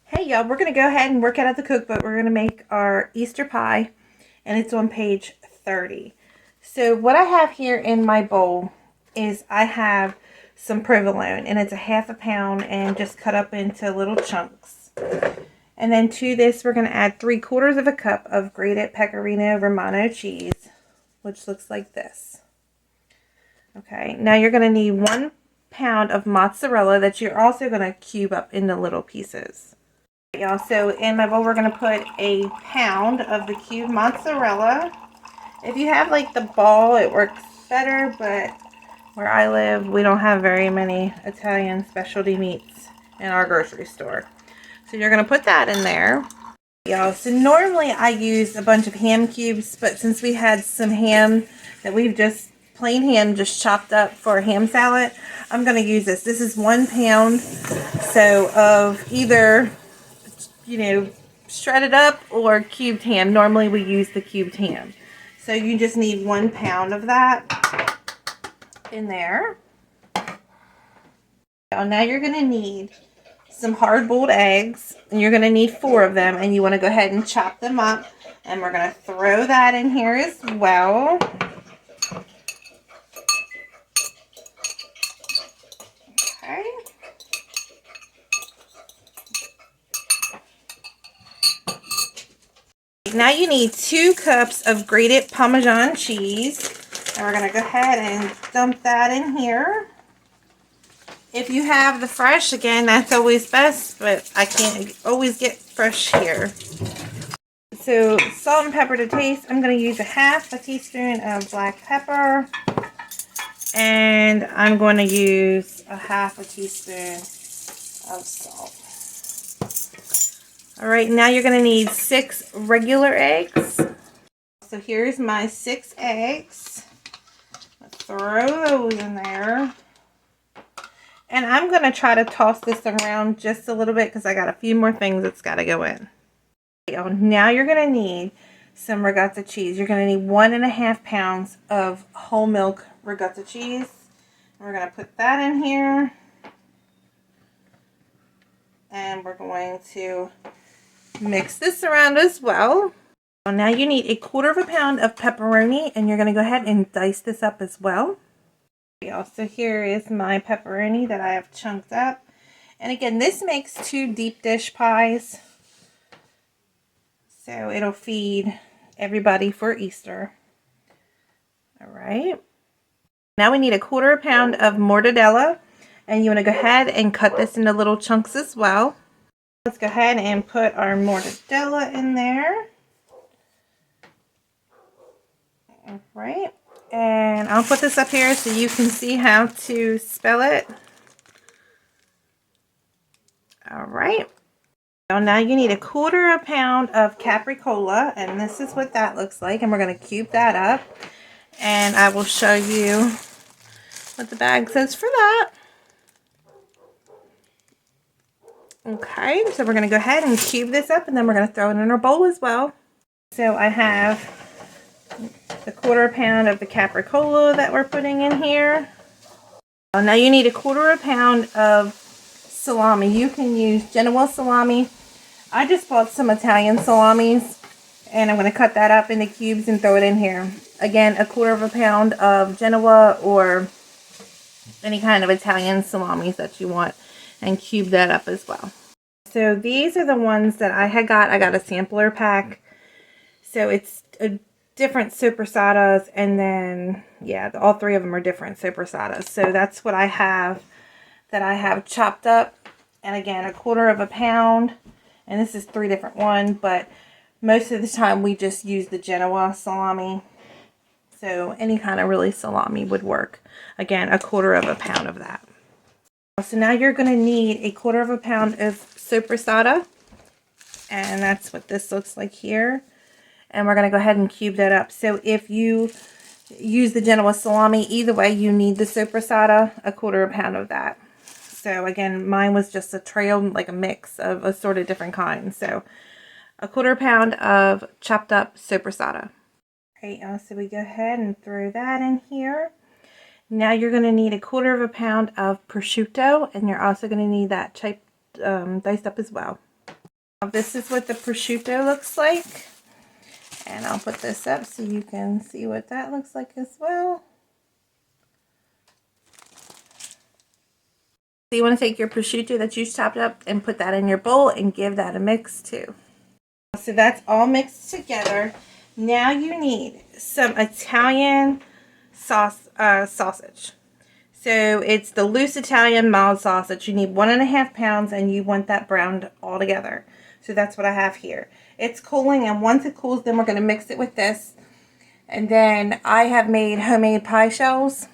Hey y'all, we're going to go ahead and work out of the cookbook. We're going to make our Easter pie, and it's on page 30. So what I have here in my bowl is I have some provolone, and it's a half a pound and just cut up into little chunks. And then to this, we're going to add 3/4 of a cup of grated Pecorino Romano cheese, which looks like this. Okay, now you're going to need 1 pound of mozzarella that you're also going to cube up into little pieces. Y'all, so in my bowl we're going to put a pound of the cubed mozzarella. If you have like the ball, it works better, but where I live we don't have very many Italian specialty meats in our grocery store. So you're going to put that in there. Y'all, so normally I use a bunch of ham cubes, but since we had some ham that we've just plain ham just chopped up for a ham salad, I'm going to use this. This is 1 pound, so of either, you know, shredded up or cubed ham. Normally we use the cubed ham. So you just need 1 pound of that in there. Now you're going to need some hard-boiled eggs, and you're going to need 4 of them, and you want to go ahead and chop them up, and we're going to throw that in here as well. Okay. Now you need 2 cups of grated Parmesan cheese, and we're going to go ahead and dump that in here. If you have the fresh, again, that's always best, but I can't always get fresh here. So salt and pepper to taste. I'm going to use a 1/2 teaspoon of black pepper, and I'm going to use a 1/2 teaspoon of salt. All right, now you're going to need 6 regular eggs. So here's my 6 eggs. Let's throw those in there. And I'm going to try to toss this around just a little bit because I got a few more things that's got to go in. Now you're going to need some ricotta cheese. You're going to need 1.5 pounds of whole milk ricotta cheese. We're going to put that in here. And we're going to mix this around as well. Now you need 1/4 pound of pepperoni, and you're going to go ahead and dice this up as well. So here is my pepperoni that I have chunked up. And again, this makes 2 deep dish pies. So it'll feed everybody for Easter. All right. Now we need 1/4 pound of mortadella. And you want to go ahead and cut this into little chunks as well. Let's go ahead and put our mortadella in there. All right. And I'll put this up here so you can see how to spell it. All right. Now you need 1/4 pound of capricola, and this is what that looks like. And we're going to cube that up. And I will show you what the bag says for that. Okay, so we're going to go ahead and cube this up, and then we're going to throw it in our bowl as well. So I have the 1/4 pound of the capricola that we're putting in here. Now you need 1/4 pound of salami. You can use Genoa salami. I just bought some Italian salamis, and I'm going to cut that up into cubes and throw it in here. Again, 1/4 pound of Genoa or any kind of Italian salamis that you want, and cube that up as well. So these are the ones that I had got. I got a sampler pack. So it's a different soprasadas, and then yeah, all 3 of them are different soprasadas. So that's what I have that I have chopped up, and again 1/4 pound, and this is 3 different ones, but most of the time we just use the Genoa salami. So any kind of really salami would work. Again, 1/4 pound of that. So now you're going to need 1/4 pound of soprasada, and that's what this looks like here. And we're going to go ahead and cube that up. So if you use the Genoa salami, either way, you need the soprasada, 1/4 pound of that. So again, mine was just a trail, like a mix of assorted different kinds. So 1/4 pound of chopped up soprasada. Okay, so we go ahead and throw that in here. Now you're going to need 1/4 pound of prosciutto, and you're also going to need that diced up as well. Now, this is what the prosciutto looks like. And I'll put this up so you can see what that looks like as well. So you want to take your prosciutto that you chopped up and put that in your bowl and give that a mix too. So that's all mixed together. Now you need some Italian sausage. So it's the loose Italian mild sausage. You need 1.5 pounds and you want that browned all together. So that's what I have here. It's cooling, and once it cools, then we're going to mix it with this. And then I have made homemade pie shells,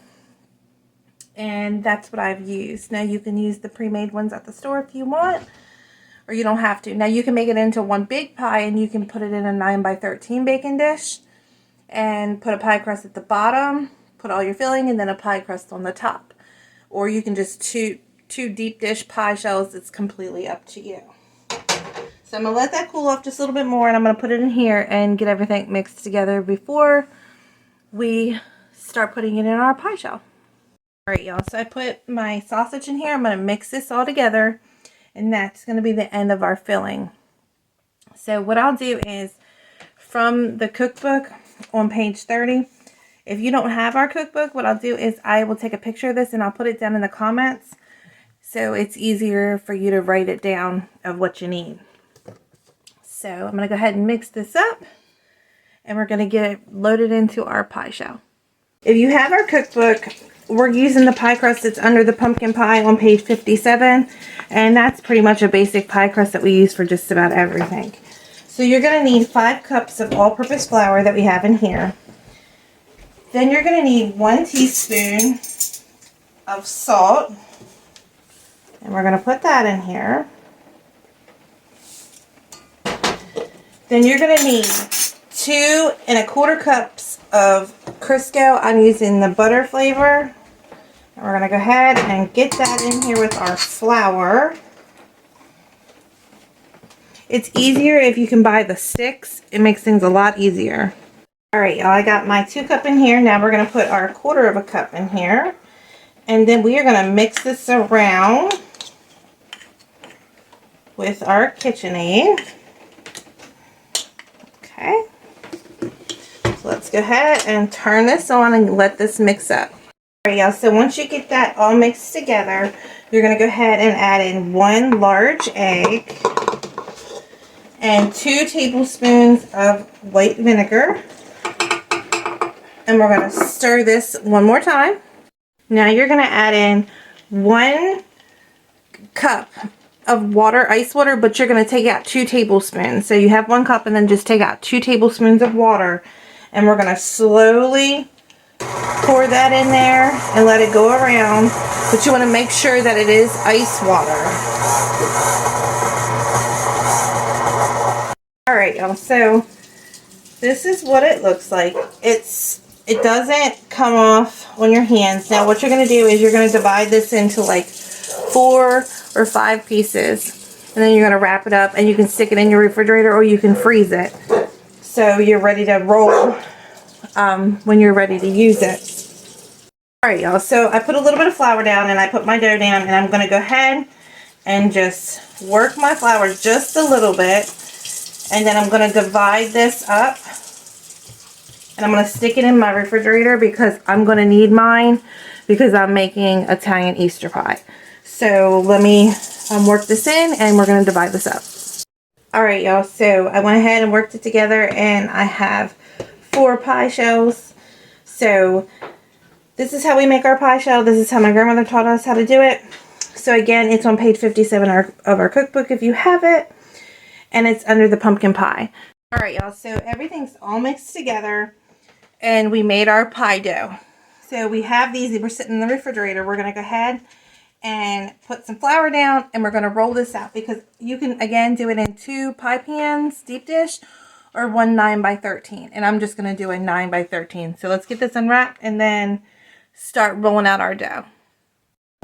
and that's what I've used. Now you can use the pre-made ones at the store if you want, or you don't have to. Now you can make it into one big pie, and you can put it in a 9x13 baking dish and put a pie crust at the bottom, put all your filling, and then a pie crust on the top. Or you can just two deep dish pie shells. It's completely up to you. So I'm going to let that cool off just a little bit more, and I'm going to put it in here and get everything mixed together before we start putting it in our pie shell. Alright, y'all, so I put my sausage in here. I'm going to mix this all together, and that's going to be the end of our filling. So what I'll do is, from the cookbook on page 30, if you don't have our cookbook, what I'll do is I will take a picture of this and I'll put it down in the comments, so it's easier for you to write it down of what you need. So I'm going to go ahead and mix this up, and we're going to get it loaded into our pie shell. If you have our cookbook, we're using the pie crust that's under the pumpkin pie on page 57, and that's pretty much a basic pie crust that we use for just about everything. So you're going to need 5 cups of all-purpose flour that we have in here. Then you're going to need 1 teaspoon of salt, and we're going to put that in here. Then you're going to need 2 1/4 cups of Crisco. I'm using the butter flavor. And we're going to go ahead and get that in here with our flour. It's easier if you can buy the sticks. It makes things a lot easier. Alright, y'all, I got my 2 cup in here. Now we're going to put our 1/4 cup in here. And then we are going to mix this around with our KitchenAid. Okay, so let's go ahead and turn this on and let this mix up. Alright, y'all, so once you get that all mixed together, you're going to go ahead and add in 1 large egg and 2 tablespoons of white vinegar. And we're going to stir this one more time. Now you're going to add in 1 cup of water, ice water, but you're going to take out 2 tablespoons. So you have 1 cup and then just take out 2 tablespoons of water, and we're going to slowly pour that in there and let it go around, but you want to make sure that it is ice water. Alright, y'all, so this is what it looks like. It doesn't come off on your hands. Now what you're going to do is you're going to divide this into like 4 or 5 pieces, and then you're going to wrap it up, and you can stick it in your refrigerator or you can freeze it so you're ready to roll when you're ready to use it. Alright, y'all, so I put a little bit of flour down and I put my dough down, and I'm going to go ahead and just work my flour just a little bit, and then I'm going to divide this up, and I'm going to stick it in my refrigerator because I'm going to need mine because I'm making Italian Easter pie. So let me work this in, and we're going to divide this up. Alright, y'all, so I went ahead and worked it together, and I have 4 pie shells. So this is how we make our pie shell. This is how my grandmother taught us how to do it. So again, it's on page 57 of our cookbook if you have it, and it's under the pumpkin pie. Alright, y'all, so everything's all mixed together, and we made our pie dough. So we have these, we're sitting in the refrigerator. We're going to go ahead and put some flour down, and we're going to roll this out, because you can again do it in 2 pie pans, deep dish, or 1 9x13, and I'm just going to do a 9x13. So let's get this unwrapped and then start rolling out our dough.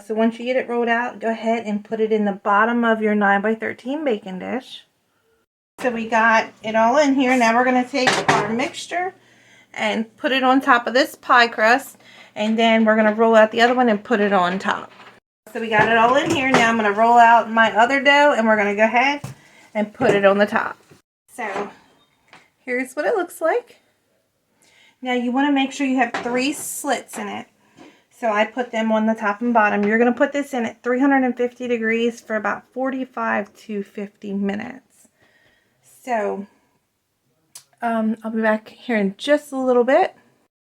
So once you get it rolled out, go ahead and put it in the bottom of your 9x13 baking dish. So we got it all in here. Now we're going to take our mixture and put it on top of this pie crust, and then we're going to roll out the other one and put it on top. So we got it all in here. Now I'm going to roll out my other dough, and we're going to go ahead and put it on the top. So here's what it looks like. Now you want to make sure you have 3 slits in it. So I put them on the top and bottom. You're going to put this in at 350 degrees for about 45 to 50 minutes. So I'll be back here in just a little bit.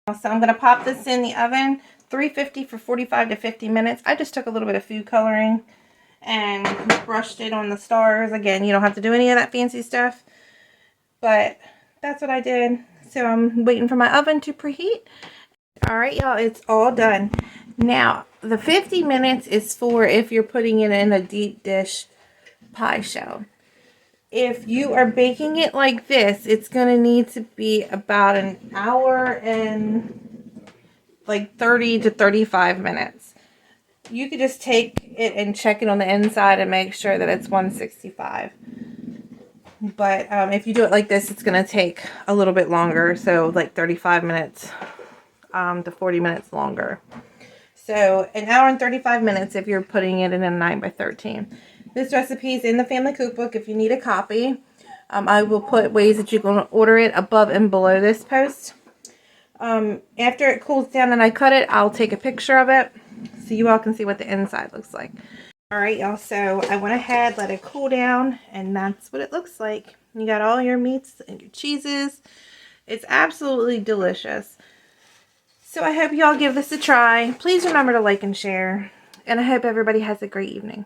So I'm going to pop this in the oven, 350 for 45 to 50 minutes. I just took a little bit of food coloring and brushed it on the stars. Again, you don't have to do any of that fancy stuff, but that's what I did. So I'm waiting for my oven to preheat. All right, y'all, it's all done. Now, the 50 minutes is for if you're putting it in a deep dish pie shell. If you are baking it like this, it's going to need to be about an hour and like 30 to 35 minutes. You could just take it and check it on the inside and make sure that it's 165. But if you do it like this, it's going to take a little bit longer. So like 35 minutes to 40 minutes longer. So an hour and 35 minutes if you're putting it in a 9x13. This recipe is in the family cookbook if you need a copy. I will put ways that you can order it above and below this post. After it cools down and I cut it, I'll take a picture of it so you all can see what the inside looks like. Alright, y'all, so I went ahead, let it cool down, and that's what it looks like. You got all your meats and your cheeses. It's absolutely delicious. So I hope y'all give this a try. Please remember to like and share. And I hope everybody has a great evening.